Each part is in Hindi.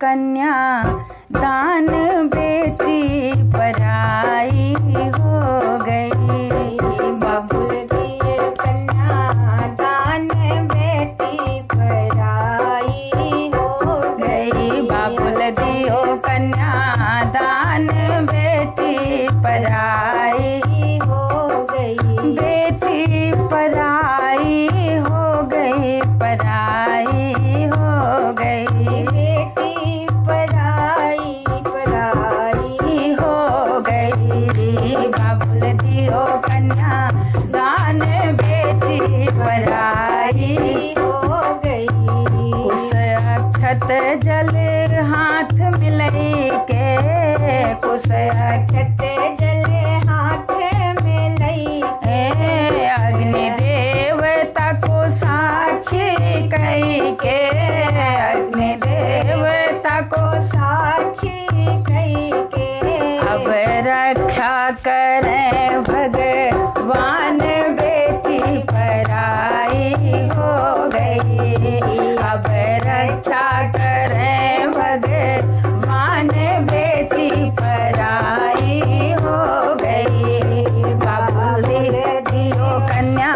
कन्या दान बेटी पराई हो गई। बाबुल दिए कन्या दान बेटी पराई हो गई। बाबुल दियो कन्या दान बेटी पराई हो गई। बेटी पराई हो गई, पराई हो गई। बेटी पराई पराई हो गई। बाबुल दियो कन्या दान बेटी पराई हो गई। कुश अक्षत जल हाथ मिलई के, कुश अक्षत जल हाथ में लई अग्नि देवता को साक्षी कई के, अग्नि देवता को साक्षी कई के अब रक्षा करें भगवान बेटी पराई हो गई। अब रक्षा करें भगवान बेटी पराई हो गई। बाबुल दियो कन्या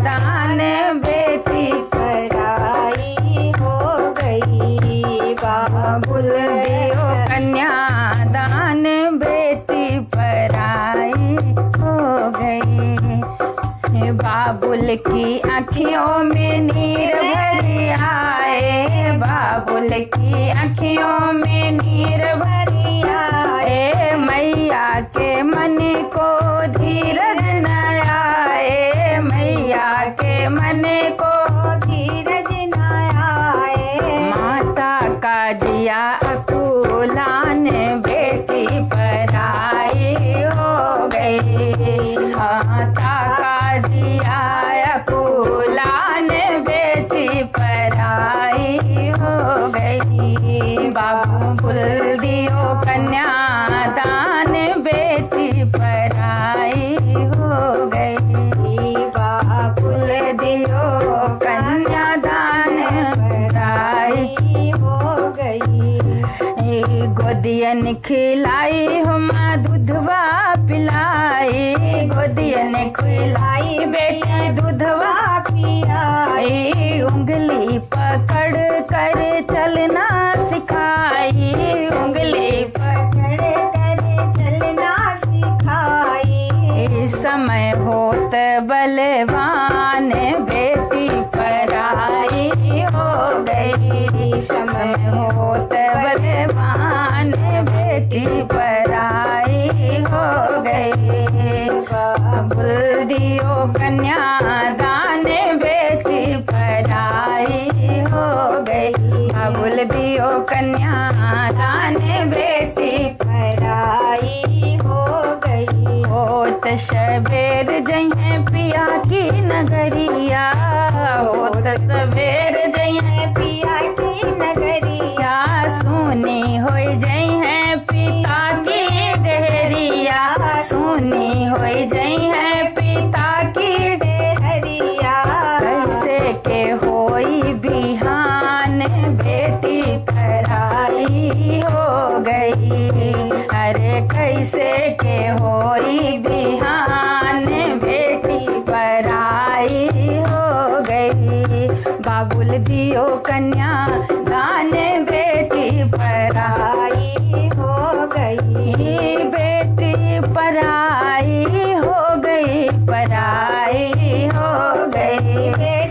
दान बेटी पराई हो गई। बाबुल दियो कन्या दान बेटी पराई हो गई। बाबुल की आँखियों में नीर भरी आए, बाबुल की आँखियों में नीर भरी आए। मैया के मन को धीरज न आए, मैया के मन को धीरज न आए। माता का जिया अकुलान बेटी पराई हो गई। माता का जिया अकुलान बेटी पराई हो गई। बाबुल दियो कन्या दान बेटी पराई हो गई। बाबुल दियो कन्या दान पराई हो गई। गोदियन खिलाई हम दूधवा पिलाई, गोदियन खिलाई बेटी दूधवा पिलाई। उंगली पकड़ कर चलना सिखाई, उंगली पकड़ कर चलना सिखाई। समय होत बलवान बेटी पराई हो गई। समय होत बलवान बेटी पराई हो गई। बाबुल दियो कन्या दान बेटी पराई हो गई। बाबुल दियो कन्या दान बेटी पराई हो गई। होत सबेर जइहे पिया की नगरिया, होत सबेर जइहे पिया की नगरिया। सुनी हो जइहे पिता की डेहरिया, सुनी हो जइहे पिता की डेहरिया। कैसे के होई बिहान बेटी पराई हो गई। अरे कैसे के होई बिहान बेटी पराई हो गई। बाबुल दियो कन्या दान बेटी पराई हो गई। बेटी पराई हो गई, पराई हो गई।